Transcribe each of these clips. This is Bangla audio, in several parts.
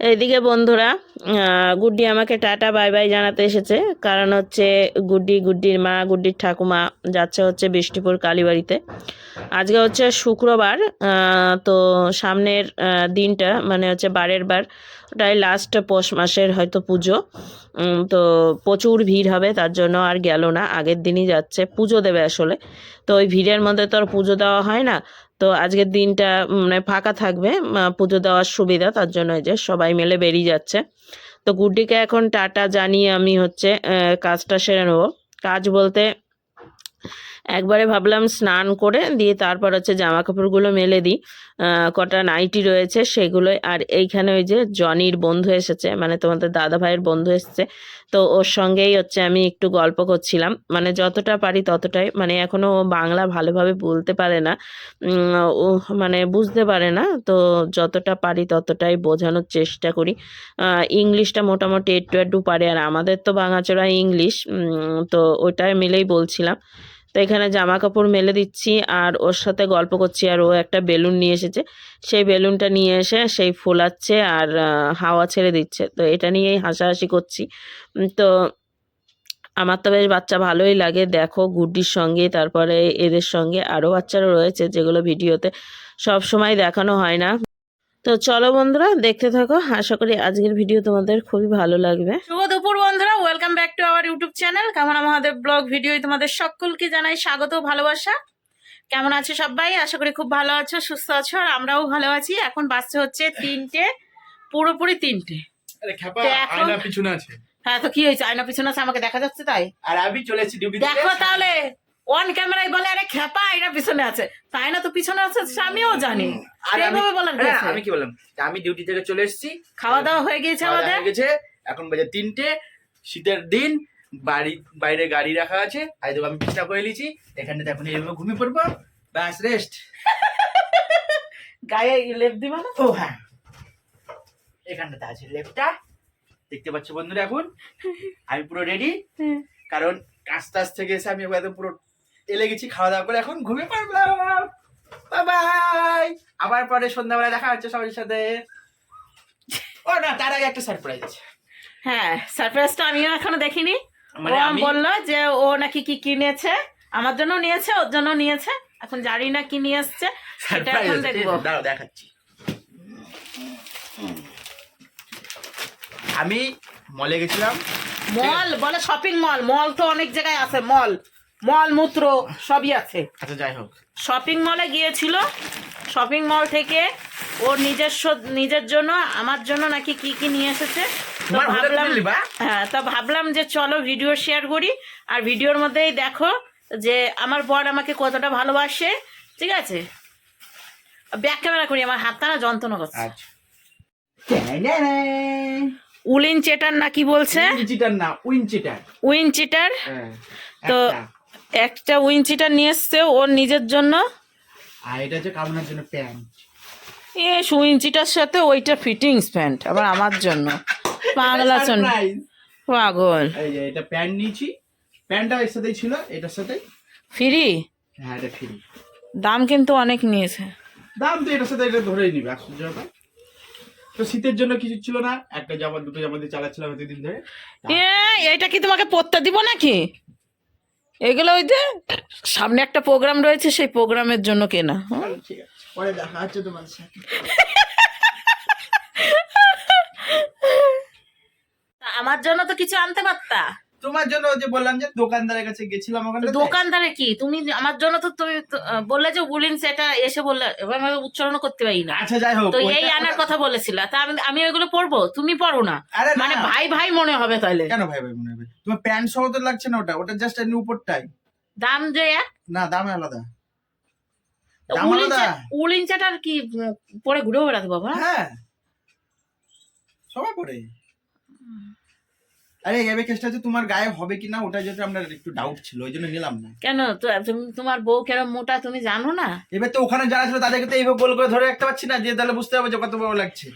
এইদিকে বন্ধুরা, গুড্ডি আমাকে টাটা বাই বাই জানাতে এসেছে। কারণ হচ্ছে গুড্ডির মা, গুড্ডির ঠাকুমা যাচ্ছে হচ্ছে বৃষ্টিপুর কালীবাড়িতে। আজকে হচ্ছে শুক্রবার। তো সামনের দিনটা মানে হচ্ছে বারের বার, ওটাই লাস্ট পৌষ মাসের হয়তো পুজো। তো প্রচুর ভিড় হবে, তার জন্য আর গেল না। আগের দিনই যাচ্ছে, পুজো দেবে আসলে। তো ওই ভিড়ের মধ্যে তো আর পুজো দেওয়া হয় না। তো আজকের দিনটা মানে ফাঁকা থাকবে, পুজো দেওয়ার সুবিধা, তার জন্য এই যে সবাই মিলে বেরিয়ে যাচ্ছে। তো গুড্ডিকে এখন টাটা জানিয়ে আমি হচ্ছে কাজটা সেরে নেবো। কাজ বলতে একবারে ভাবলাম স্নান করে দিয়ে তারপর হচ্ছে জামা কাপড়গুলো মেলে দিই। কটা নাইটি রয়েছে সেগুলোই। আর এইখানে ওই যে জনির বন্ধু এসেছে, মানে তোমাদের দাদা ভাইয়ের বন্ধু এসেছে। তো ওর সঙ্গেই হচ্ছে আমি একটু গল্প করছিলাম, মানে যতটা পারি ততটাই। মানে এখনো ও বাংলা ভালোভাবে বলতে পারে না, ও মানে বুঝতে পারে না। তো যতটা পারি ততটাই বোঝানোর চেষ্টা করি। ইংলিশটা মোটামুটি একটু একটু পারে, আর আমাদের তো ভাঙাচোরা ইংলিশ। তো ওটাই মিলেই বলছিলাম। তো এখানে জামা কাপড় মেলে দিচ্ছি আর ওর সাথে গল্প করছি। আর ও একটা বেলুন নিয়ে এসেছে, সেই বেলুনটা নিয়ে এসে সেই ফোলাচ্ছে আর হাওয়া ছেড়ে দিচ্ছে। তো এটা নিয়েই হাসাহাসি করছি। তো আমার তো বেশ বাচ্চা ভালোই লাগে। দেখো গুড্ডির সঙ্গে, তারপরে এদের সঙ্গে আরও বাচ্চারা রয়েছে যেগুলো ভিডিওতে সব সময় দেখানো হয় না। তো চলো বন্ধুরা, দেখতে থাকো। আশা করি আজকের ভিডিও তোমাদের খুবই ভালো লাগবে। শুভ দুপুর বন্ধুরা, welcome back to our YouTube channel কামনা মহাদেব ব্লগ ভিডিও। তোমাদের সকলকে জানাই স্বাগত ও ভালোবাসা। কেমন আছো সবাই? আশা করি খুব ভালো আছো, সুস্থ আছো, আর আমরাও ভালো আছি। এখন বাজছে হচ্ছে 3টে, পুরোপুরি 3টে। আরে খেপা, আয়না পিছনে আছে। হ্যাঁ, তো কি হয়েছে? আয়না পিছনে আছে, আমাকে দেখা যাচ্ছে তাই। আর আমি চলে এসেছি ডিউটি থেকে। দেখো তাহলে অন ক্যামেরায় বলে আরে খেপা আয়না পিছনে আছে। তাই না, তো পিছনে আছে আমিও জানি। আর এইভাবে বলার কি আছে? আমি কি বললাম, আমি ডিউটি থেকে চলে এসেছি, খাওয়া দাওয়া হয়ে গিয়েছে আমাদের। হয়ে গেছে। এখন বাজে 3টে, শীতের দিন। বাইরে গাড়ি রাখা আছে, আই দেবো আমি বিছনা করে নিয়েছি। এখানে এখন এইভাবে ঘুমিয়ে পড়বো, ব্যাস রেস্ট। গায়ে লেপ দিবা না? ও হ্যাঁ, এখানটাতে আছে লেপটা, দেখতে পাচ্ছ বন্ধুরা। এখন আমি পুরো রেডি, কারণ কাজ টাজ থেকে এসে আমি একদম পুরো এলে গেছি। খাওয়া দাওয়া করে এখন ঘুমিয়ে পড়লাম। বাই, আবার পরে সন্ধ্যাবেলা দেখা হচ্ছে সবার সাথে। ও না, তার আগে একটা সারপ্রাইজ আছে। হ্যাঁ, সারপ্রাইজটা আমিও এখনো দেখিনি। মানে ও বললো যে ও নাকি কি কিনেছে, আমার জন্য নিয়েছে, ওর জন্য নিয়েছে। এখন জানি না কি নিয়ে এসছে, সেটা এখন দেখবো। দাঁড়াও দেখাচ্ছি। আমি মলে গেছিলাম। মল বলে শপিং মল, মল তো অনেক জায়গায় আছে। মল মূত্র সবই আছে। আচ্ছা যাই হোক, শপিং মলে গিয়েছিল। শপিং মল থেকে ওর নিজের জন্য, আমার জন্য নাকি কি কি নিয়ে এসেছে। তো ভাবলাম, হ্যাঁ, তা ভাবলাম যে চলো ভিডিও শেয়ার করি। আর ভিডিওর মধ্যেই দেখো যে আমার বর আমাকে কতটা ভালোবাসে। ঠিক আছে, ব্যাক ক্যামেরা করি, আমার হাতটা না যন্ত্রণা করছে। উলিন চেটার না কি বলছে? না, উইনচিটার। উইনচিটার। তো একটা উইনচিটার নিয়ে এসছে ওর নিজের জন্য। আর এটা হচ্ছে কামনার জন্য প্যান্ট। উইনচিটার সাথে ওইটা ফিটিংস প্যান্ট আবার আমার জন্য। পাগলা চন, পাগল। এই যে এটা প্যান্ট নিয়েছি, প্যান্টটা এর সাথেই ছিল, এটার সাথে ফ্রি। হ্যাঁ, এটা ফ্রি। দাম কিন্তু অনেক নিয়েছে। দাম তো এটার সাথে এটা ধরেই নিবে 800 টাকা। তো শীতের জন্য কিছু ছিল না, একটা জামা দুটো জামা দিয়ে চালাচ্ছিলাম এতদিন ধরে। এটা কি তোমাকে পরতে দিব নাকি? এগুলো ওই যে সামনে একটা প্রোগ্রাম রয়েছে, সেই প্রোগ্রামের জন্য কেনা। ঠিক আছে, পরে দেখা হচ্ছে তোমার সাথে। আমার জন্য তো কিছু আনতে পারতা। তোমার জন্য যে বললাম যে দোকানদারের কাছে গেছিলাম, ওখানে দোকানদারে কি তুমি আমার জন্য তো তুমি বললে যে উলিন সেটা এসে বললে, এবার আমি উচ্চারণ করতে পারি না। আচ্ছা যাই হোক, তো এই আনার কথা বলেছিল, তা আমি ওইগুলো পরবো, তুমি পরো না। মানে ভাই ভাই মনে হবে তাহলে। কেন ভাই ভাই মনে হবে? তোমার প্যান্ট সহ তো লাগছে না, ওটা জাস্ট এমনি উপরটাই। দাম যে এক না, দাম আলাদা। উলিন চাটার কি পরে ঘুরেও বেড়াতে বাবা? হ্যাঁ, সবাই পরে। আরে এবার কেসটা হচ্ছে তোমার গায়ে হবে কিনা, ওটা যেটা আমরা একটু ডাউট ছিল, ওই জন্য নিলাম না। কেন, তোমার বউ কেরম মোটা তুমি জানো না? এবার তো ওখানে যারা ছিল তাদেরকে তো এইভাবে গোল করে ধরে রাখতে পারছি না, যে তাহলে বুঝতে হবে যে কত বড় লাগছে।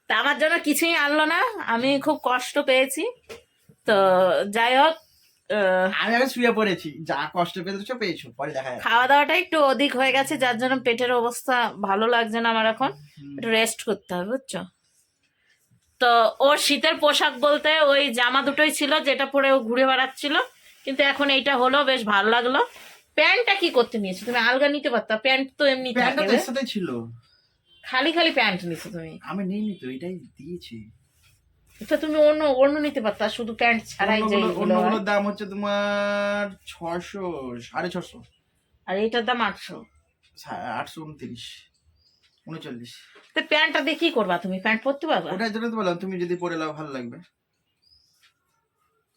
তা আমার জন্য কিছুই আনলো না, আমি খুব কষ্ট পেয়েছি। তো যাই হোক, আমি আগে শুয়ে পড়েছি, যা কষ্ট পেয়েছো পেয়েছো, পরে দেখা যাবে। খাওয়া দাওয়াটা একটু অধিক হয়ে গেছে, যার জন্য পেটের অবস্থা ভালো লাগছে না আমার এখন। একটু রেস্ট করতে হবে, বুঝছো? তো ওর শীতের পোশাক বলতে ওই জামা দুটোই ছিল, যেটা পরে ও ঘুরে বেড়াচ্ছিল, কিন্তু এখন এইটা হলো, বেশ ভালো লাগলো। প্যান্টটা কি করতে নিয়েছো তুমি? আলগা নিতে পারতা, প্যান্ট তো এমনি প্যান্টটা থাকে। তো এর সাথে ছিল। খালি খালি প্যান্ট নিছো তুমি? আমি নিইনি তো, এটাই দিয়েছি। তো তুমি অন্য অন্য নিতে পারতা, শুধু প্যান্ট ছাড়াই যে এইগুলো হয়। অন্যগুলোর দাম হচ্ছে তোমার 600, 650। আর এইটার দাম 800। 829, 39। তো প্যান্টটা দিয়ে কি করবা তুমি? প্যান্ট পরতে পারবা? ওটার জন্য তো বললাম, তুমি যদি পরে নাও ভালো লাগবে।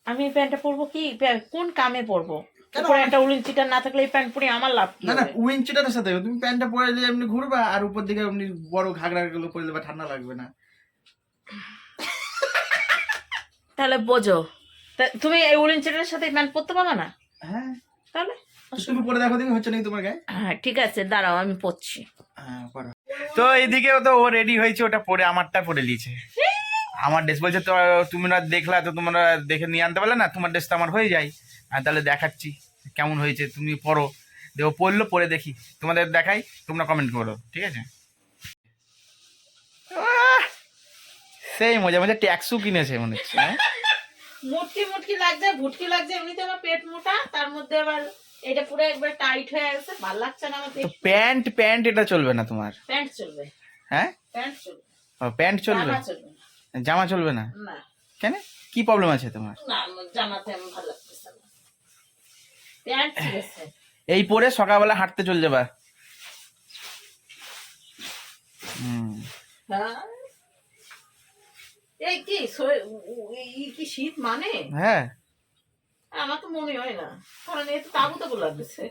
আমি এই প্যান্টটা পরবো কি? কোন কামে পরবো? কেন? উপরে একটা উলিন চিটার না থাকলে এই প্যান্ট পরে আমার লাভ কি না না, হবে? উইন্টারের সাথে তুমি প্যান্টটা পরে নিয়ে এমনি ঘুরবা, আর উপর দিকে এমনি বড় ঘাগরা গুলো পরে নেবা, ঠান্ডা লাগবে না। তাহলে বোঝো, তুমি এই উলিন চিটার সাথে প্যান্ট পরতে পারবা না? হ্যাঁ, তাহলে তো তুমি পরে দেখো দেখি হচ্ছে নাকি তোমার গায়ে। হ্যাঁ ঠিক আছে, দাঁড়াও আমি পরছি। হ্যাঁ পরো। তো এইদিকে তো ও রেডি হয়েছে, ওটা পরে আমারটা পরে নিয়েছে। আমার ড্রেস বলছে তো তুমি না দেখলা, তো তোমরা দেখে নিয়ে আনতে পারলে না, তোমার ড্রেস তো আমার হয়ে যায়। আর তাহলে দেখাচ্ছি কেমন হয়েছে, তুমি পরো। দেখো পরলো, পরে দেখি, তোমাদের দেখাই, তোমরা কমেন্ট করো, ঠিক আছে? আহ! সেই মজা মজা ট্যাক্সও কিনেছে মনে হচ্ছে, হ্যাঁ? মুটকি মুটকি লাগছে, ভুটকি লাগছে, এমনিতে আমার পেট মোটা, তার মধ্যে আবার এটা পুরো একবার টাইট হয়ে গেছে, ভালো লাগছে না আমার। তো প্যান্ট প্যান্ট এটা চলবে না তোমার? প্যান্ট চলবে। হ্যাঁ, প্যান্ট চলবে, প্যান্ট চলবে, জামা চলবে না। জামা চলবে না? না কেন, কি প্রবলেম আছে তোমার? না, আমার জামাতে আমার ভালো লাগতেছে না, প্যান্ট ঠিক আছে। এই পরে সকালবেলা হাঁটতে চল যাবা। হুম। হ্যাঁ, এই কি এই কি শীত মানে? হ্যাঁ, আমার তো মনে হয় না, কারণ এই তো তাবু তাবু লাগতেছে।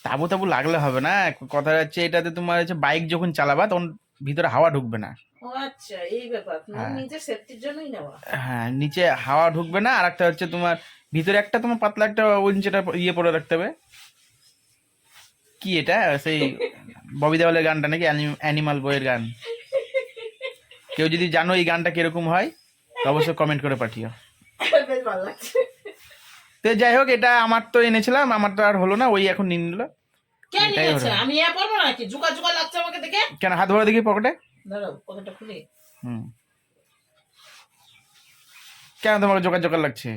তাবু তাবু লাগলে হবে না, কথা হচ্ছে এটাতে তোমার হচ্ছে বাইক যখন চালাবা তখন ভিতরে হাওয়া ঢুকবে না। ও আচ্ছা, এই ব্যাপার। হ্যাঁ। নিজের সেফটির জন্যই নেওয়া। হ্যাঁ, নিচে হাওয়া ঢুকবে না, আর একটা হচ্ছে তোমার ভিতরে একটা তোমার পাতলা একটা উইঞ্চেটা ইয়ে পরে রাখতে হবে। কি এটা, সেই ববি দেওয়ালের গানটা নাকি, অ্যানিমাল বইয়ের গান? কেউ যদি জানো এই গানটা কিরকম হয় তো অবশ্যই কমেন্ট করে পাঠিও। বেশ ভালো লাগছে। তো যাই হোক, এটা আমার তো এনেছিলাম, আমার তো আর হলো না, ওই এখন নিয়ে নিল। কে এটাই নিয়েছে? হলো। আমি এ পারবো নাকি? জুকা জুকা লাগছে আমাকে দেখে। কেন, হাত ভরে দেখি পকেটে। দাঁড়াও, পকেটটা খুলি। হুম, কেন তোমাকে জোগাড় জোগাড় লাগছে?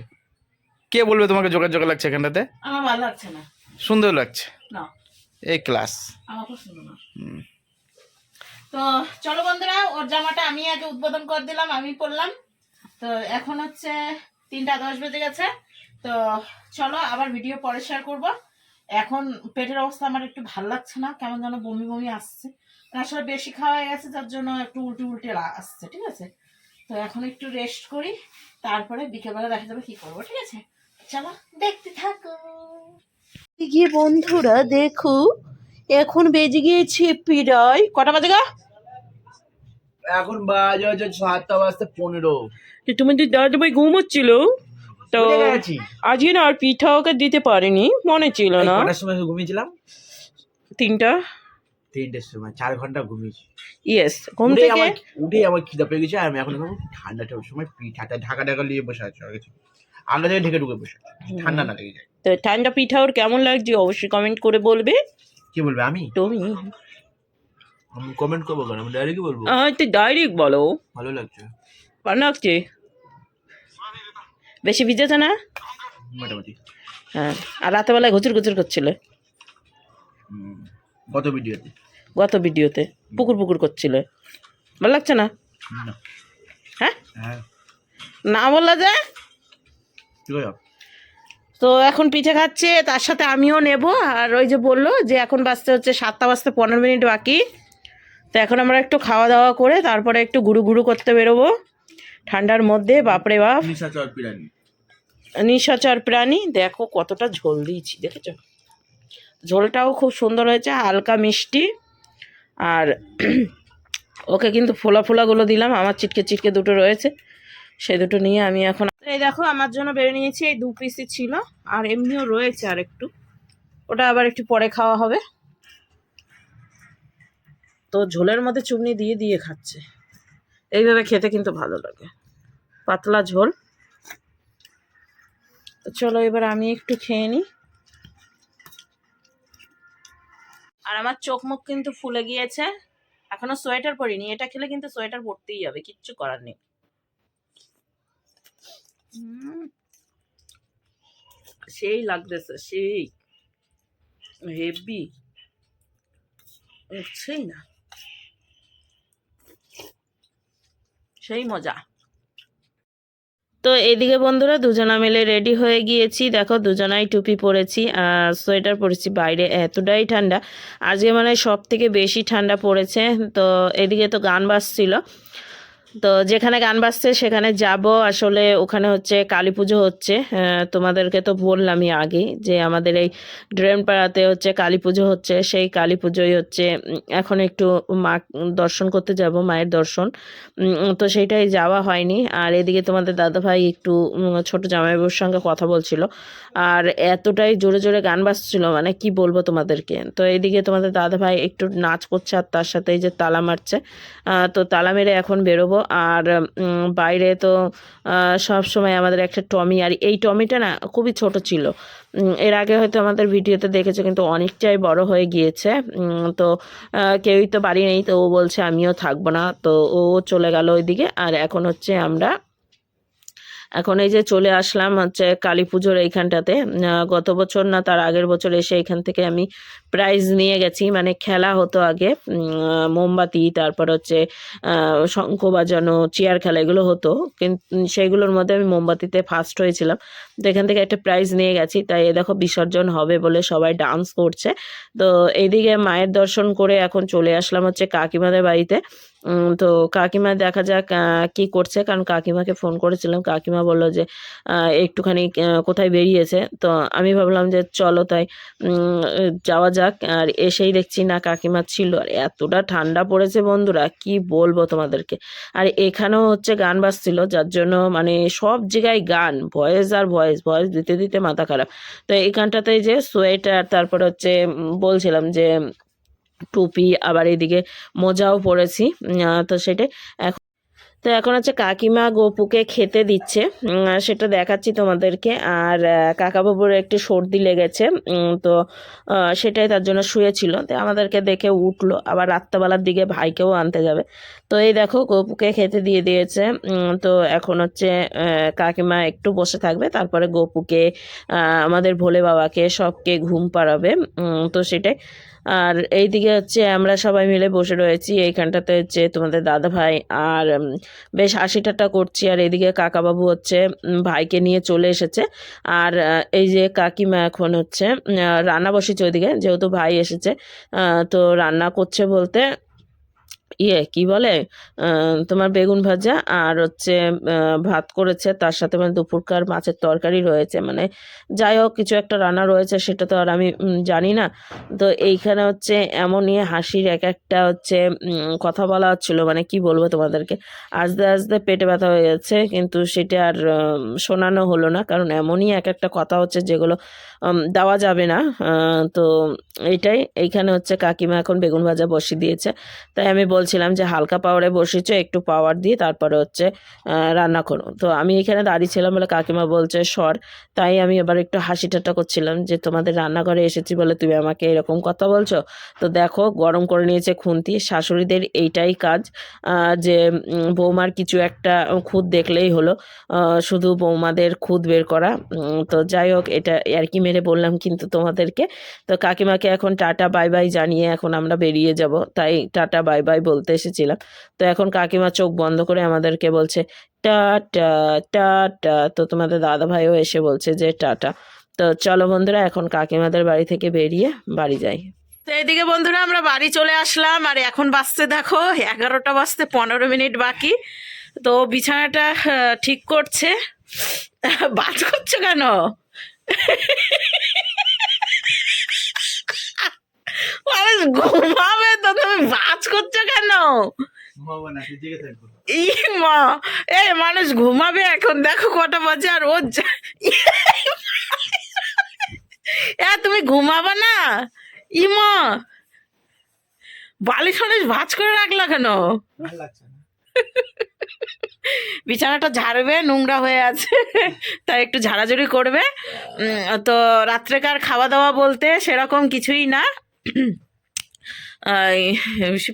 কে বলবে তোমাকে জোগাড় জোগাড় লাগছে এখানটাতে? আমার ভালো লাগছে না। সুন্দর লাগছে, না, এই ক্লাস। আমার খুব সুন্দর না। তো চলো বন্ধুরা, ওর জামাটা আমি আগে উদ্বোধন করে দিলাম, আমি পরলাম। তো এখন হচ্ছে 3:10 বেজে গেছে। তো চলো আবার ভিডিও পরে শেয়ার করব। এখন পেটের অবস্থা আমার একটু ভালো লাগছে না, কেমন যেন বমি বমি আসছে। আসলে বেশি খাওয়া হয়ে গেছে, যার জন্য একটু উল্টে উল্টে আসছে, ঠিক আছে? তো এখন একটু রেস্ট করি, তারপরে বিকেলবেলা দেখা যাবে কি করবো, ঠিক আছে? চলো দেখতে থাকো। গিয়ে বন্ধুরা দেখো, এখন বেজে গিয়েছে প্রায় কটা বাজে গা? এখন বাজে হচ্ছে 7:15। তোমাদের দাদা ভাই ঘুমোচ্ছিল, তো আজকে না আর পিঠা ওকে দিতে পারিনি, মনে ছিল না। কটার সময় ঘুমিয়েছিলাম? 3টের সময়, 4 ঘন্টা ঘুমিয়েছি। ইয়েস, ঘুম উঠেই থেকে আমার খিদা পেয়ে গেছে, আর আমি এখন ঠান্ডাটার সময় পিঠাটা ঢাকা ঢাকা নিয়ে বসে আছি, আগে থেকে ঢেকে ঢুকে বসে আছি, ঠান্ডা না লেগে যায়। তো ঠান্ডা পিঠা ওর কেমন লাগছে অবশ্যই কমেন্ট করে বলবে। কি বলবে? আমি তুমি কমেন্ট করবো কেন, আমি ডাইরেক্টই বলবো তুই ডাইরেক্ট বলো, ভালো লাগছে, ভালো লাগছে। বেশি ভিজেছে না? মোটামুটি। হ্যাঁ, আর রাতেবেলায় ঘুচুর ঘুচুর করছিল গত ভিডিওতে। গত ভিডিওতে পুকুর পুকুর করছিল, ভালো লাগছে না? না। হ্যাঁ, হ্যাঁ, না বললা যে। ঠিক আছে। তো এখন পিঠে খাচ্ছে, তার সাথে আমিও নেব। আর ওই যে বললো যে এখন বাজতে হচ্ছে 7টা বাজতে 15 মিনিট বাকি। তো এখন আমরা একটু খাওয়া দাওয়া করে তারপরে একটু ঘুরু ঘুরু করতে বেরোবো ঠান্ডার মধ্যে। বাপরে বাপ, নিশাচর প্রাণী। দেখো কতটা ঝোল দিয়েছি, দেখেছো? ঝোলটাও খুব সুন্দর হয়েছে, হালকা মিষ্টি। আর ওকে কিন্তু ফোলা ফোলাগুলো দিলাম, আমার চিটকে চিটকে দুটো রয়েছে, সেই দুটো নিয়ে আমি এখন এই দেখো আমার জন্য বেড়ে নিয়েছি। এই 2 পিসই ছিল, আর এমনিও রয়েছে আর একটু, ওটা আবার একটু পরে খাওয়া হবে। তো ঝোলের মধ্যে চুগনি দিয়ে দিয়ে খাচ্ছে, এইভাবে খেতে কিন্তু ভালো লাগে, পাতলা ঝোল। তো চলো এবার আমি একটু খেয়ে নিই। আর আমার চোখ মুখ কিন্তু ফুলে গিয়েছে, এখনো সোয়েটার পরিনি, এটা খেলে কিন্তু সোয়েটার পরতেই হবে, কিচ্ছু করার নেই। সেই লাগতেছে, সেই হেভি, উঠছেই না, সেই মজা। তো এদিকে বন্ধুরা দুজনা মিলে রেডি হয়ে গিয়েছি, দেখো দুজনাই টুপি পরেছি আর সোয়েটার পরেছি, বাইরে এতটাই ঠান্ডা আজকে, মানে সব থেকে বেশি ঠান্ডা পড়েছে। তো এদিকে তো গান বাজছিল, তো যেখানে গান বাজছে সেখানে যাব। আসলে ওখানে হচ্ছে কালী পুজো হচ্ছে, তোমাদেরকে তো বললামই আগে যে আমাদের এই ড্রেন পাড়াতে হচ্ছে কালী পুজো হচ্ছে, সেই কালী পুজোই হচ্ছে এখন একটু মা দর্শন করতে যাব, মায়ের দর্শন। তো সেইটাই যাওয়া হয়নি। আর এদিকে তোমাদের দাদাভাই একটু ছোট জামাইবাবুর সঙ্গে কথা বলছিল, আর এতটাই জোরে জোরে গান বাজছিল, মানে কি বলবো তোমাদেরকে। তো এইদিকে তোমাদের দাদাভাই একটু নাচ করছে আর তার সাথে এই যে তালা মারছে। তো তালা মেরে এখন বেরোবো। আর বাইরে তো সব সময় আমাদের একটা টমি, আর এই টমিটা না খুবই ছোট ছিল, এর আগে হয়তো আমাদের ভিডিওতে দেখেছে, কিন্তু অনেকটাই বড় হয়ে গিয়েছে। তো কেউই তো বাড়ি নেই, তো ও বলছে আমিও থাকবো না, তো ও চলে গেল ওইদিকে। আর এখন হচ্ছে আমরা এখন এই যে চলে আসলাম হচ্ছে কালী পুজোর এইখানটাতে। গত বছর না তার আগের বছর এসে এখান থেকে আমি প্রাইজ নিয়ে গেছি, মানে খেলা হতো আগে, মোমবাতি, তারপর হচ্ছে শঙ্খ বাজানো, চেয়ার খেলা, এগুলো হতো, কিন্তু সেইগুলোর মধ্যে আমি মোমবাতিতে ফার্স্ট হয়েছিলাম। তো এখান থেকে একটা প্রাইজ নিয়ে গেছি। তাই এ দেখো বিসর্জন হবে বলে সবাই ডান্স করছে। তো এইদিকে মায়ের দর্শন করে এখন চলে আসলাম হচ্ছে কাকিমাদের বাড়িতে। তো কাকিমা দেখা যাক কি করছে, কারণ কাকিমাকে ফোন করেছিলাম, কাকিমা বললো যে একটুখানি কোথায় বেরিয়েছে। তো আমি ভাবলাম যে চলো তাই যাওয়া যাক। আর এসেই দেখছি না কাকিমা ছিল, আর এতটা ঠান্ডা পড়েছে বন্ধুরা কি বলবো তোমাদেরকে। আর এখানেও হচ্ছে গান বাজছিল, যার জন্য মানে সব জায়গায় গান, ভয়েস আর ভয়েস, ভয়েস দিতে দিতে মাথা খারাপ। তো এইখানটাতে যে সোয়েটার, তারপর হচ্ছে বলছিলাম যে টুপি, আবার এদিকে মোজাও পরেছি। তো সেটাই এখন, তো এখন হচ্ছে কাকিমা গপুকে খেতে দিচ্ছে, সেটা দেখাচ্ছি তোমাদেরকে। আর কাকাবাবুর একটু সর্দি লেগেছে, তো সেটাই তার জন্য শুয়েছিল, তো আমাদেরকে দেখে উঠলো, আবার রাত্রেবেলার দিকে ভাইকেও আনতে যাবে। তো এই দেখো গপুকে খেতে দিয়ে দিয়েছে। তো এখন হচ্ছে কাকিমা একটু বসে থাকবে, তারপরে গপুকে আমাদের ভোলে বাবাকে সবকে ঘুম পাড়াবে। তো সেটাই। আর এইদিকে হচ্ছে আমরা সবাই মিলে বসে রয়েছি এইখানটাতে, হচ্ছে তোমাদের দাদা ভাই আর বেশ হাসি ঠাট্টা করছি। আর এদিকে কাকাবাবু হচ্ছে ভাইকে নিয়ে চলে এসেছে। আর এই যে কাকিমা এখন হচ্ছে রান্না বসেছে ওইদিকে, যেহেতু ভাই এসেছে। তো রান্না করছে বলতে কি বলে, তোমার বেগুন ভাজা আর হচ্ছে ভাত করেছে, তার সাথে মানে দুপুরকার মাছের তরকারি রয়েছে, মানে যাই হোক কিছু একটা রান্না রয়েছে, সেটা তো আর আমি জানি না। তো এইখানে হচ্ছে এমনই হাসির এক একটা হচ্ছে কথা বলা হচ্ছিল, মানে কি বলবো তোমাদেরকে, আস্তে আস্তে পেটে ব্যথা হয়ে যাচ্ছে, কিন্তু সেটা আর শোনানো হলো না, কারণ এমনই এক একটা কথা হচ্ছে যেগুলো দেওয়া যাবে না। তো এইটাই, এইখানে হচ্ছে কাকিমা এখন বেগুন ভাজা বসিয়ে দিয়েছে। তাই আমি বলছিলাম যে হালকা পাওয়ারে বসেছো, একটু পাওয়ার দিয়ে তারপরে হচ্ছে রান্না করো। তো আমি এখানে দাঁড়িয়েছিলাম বলে কাকিমা বলছে সর, তাই আমি এবার একটু হাসি ঠাট্টা করছিলাম যে তোমাদের রান্নাঘরে এসেছি বলে তুমি আমাকে এরকম কথা বলছো। তো দেখো গরম করে নিয়েছে খুন্তি, শাশুড়িদের এইটাই কাজ, যে বৌমার কিছু একটা খুঁত দেখলেই হলো, শুধু বৌমাদের খুঁত বের করা। তো যাই হোক এটা আর কি মেরে বললাম কিন্তু তোমাদেরকে। তো কাকিমাকে এখন টাটা বাই বাই জানিয়ে এখন আমরা বেরিয়ে যাব, তাই টাটা বাই বাই বলতে এসেছিলাম। তো এখন কাকিমা চোখ বন্ধ করে আমাদেরকে বলছে টাটা টাটা। তো তোমাদের দাদা ভাইও এসে বলছে যে টাটা। তো চলো বন্ধুরা এখন কাকিমাদের বাড়ি থেকে বেরিয়ে বাড়ি যাই। তো এইদিকে বন্ধুরা আমরা বাড়ি চলে আসলাম, আর এখন বাজতে দেখো 11টা বাজতে 15 মিনিট বাকি। তো বিছানাটা ঠিক করছে। বাজ করছো কেন? মানুষ ঘুমাবে তো, তুমি বাজ করছো কেন? ঘুমাবো না, তুই জেগে থাকবো। ই মা, এই মানুষ ঘুমাবে এখন, দেখো কটা বাজে, আর ও তুমি ঘুমাবা না? ইমা, বালিশ ফালিশ ভাঁজ করে রাখলা কেন? ভালো লাগছে না। বিছানাটা ঝাড়বে, নোংরা হয়ে আছে, তাই একটু ঝাড়াঝুড়ি করবে। তো রাত্রেকার খাওয়া দাওয়া বলতে সেরকম কিছুই না।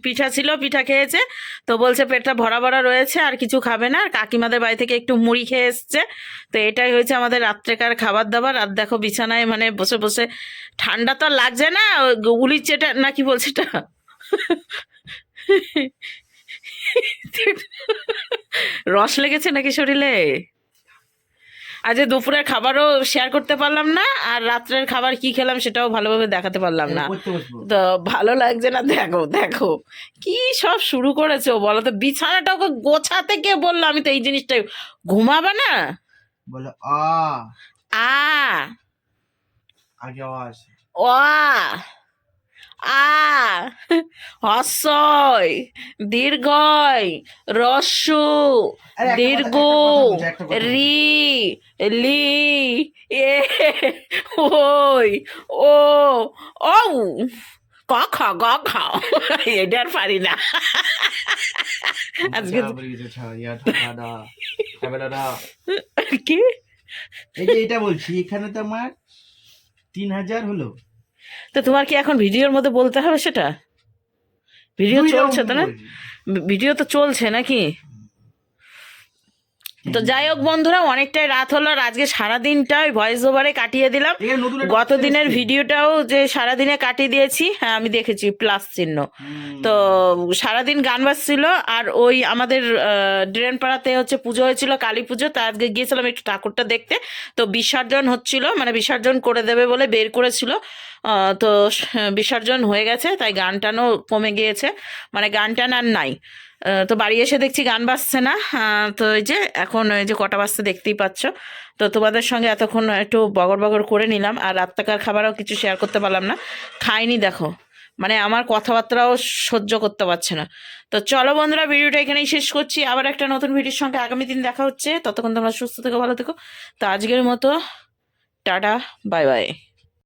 পিঠা ছিল, পিঠা খেয়েছে, তো বলছে পেটটা ভরা ভরা রয়েছে, আর কিছু খাবে না। আর কাকিমাদের বাড়ি থেকে একটু মুড়ি খেয়ে এসছে। তো এটাই হয়েছে আমাদের রাত্রেকার খাবার দাবার। আর দেখো বিছানায় মানে বসে বসে, ঠান্ডা তো আর লাগছে না, উলির চেটা না কি বলছে এটা, রস লেগেছে নাকি শরীরে? আজ দুপুরের খাবারও শেয়ার করতে পারলাম না, আর রাত্রের খাবার কি খেলাম সেটাও ভালোভাবে দেখাতে পারলাম না। পড়তে বসবো। তো ভালো লাগছে না। দেখো দেখো কি সব শুরু করেছো বলো তো, বিছানাটা ওকে গোছাতে কে বললো? আমি তো এই জিনিসটাই, ঘুমাবে না? বলো আ আগে আওয়াজ। ও আ হস্যই দীর্ঘই রস্যু আরে একটা দীর্ঘ কথা বলছি, একটা কথা বলছি। রি লি এ ওই ও ও ক খ গ ঘ। এটা আর পারি না আজকে। কি এই যে এটা বলছি, এখানে তো আমার 3000 হলো। তো তোমার কি এখন ভিডিওর মধ্যে বলতে হবে সেটা? ভিডিও চলছে তো না? ভিডিও তো চলছে নাকি? তো যাই হোক বন্ধুরা, অনেকটাই রাত হলো, আর আজকে সারাদিনটা ওই ভয়েস ওভারে কাটিয়ে দিলাম। গত দিনের ভিডিওটাও যে সারাদিনে কাটিয়ে দিয়েছি, হ্যাঁ আমি দেখেছি প্লাস চিহ্ন। তো সারাদিন গান বাজছিল, আর ওই আমাদের ড্রেন পাড়াতে হচ্ছে পুজো হয়েছিল, কালী পুজো। তা আজকে গিয়েছিলাম একটু ঠাকুরটা দেখতে। তো বিসর্জন হচ্ছিল, মানে বিসর্জন করে দেবে বলে বের করেছিল। তো বিসর্জন হয়ে গেছে, তাই গান টানও কমে গিয়েছে, মানে গান টান আর নাই। তো বাড়ি এসে দেখছি গান বাজছে না। তো এই যে এখন ওই যে কটা বাজছে দেখতেই পাচ্ছ। তো তোমাদের সঙ্গে এতক্ষণ একটু বগর বগর করে নিলাম, আর রাত্রেকার খাবারও কিছু শেয়ার করতে পারলাম না, খাইনি। দেখো মানে আমার কথাবার্তাও সহ্য করতে পারছে না। তো চলো বন্ধুরা, ভিডিওটা এখানেই শেষ করছি। আবার একটা নতুন ভিডিওর সঙ্গে আগামী দিন দেখা হচ্ছে। ততক্ষণ তোমরা সুস্থ থেকো, ভালো থেকো। তো আজকের মতো টাটা, বাই বাই।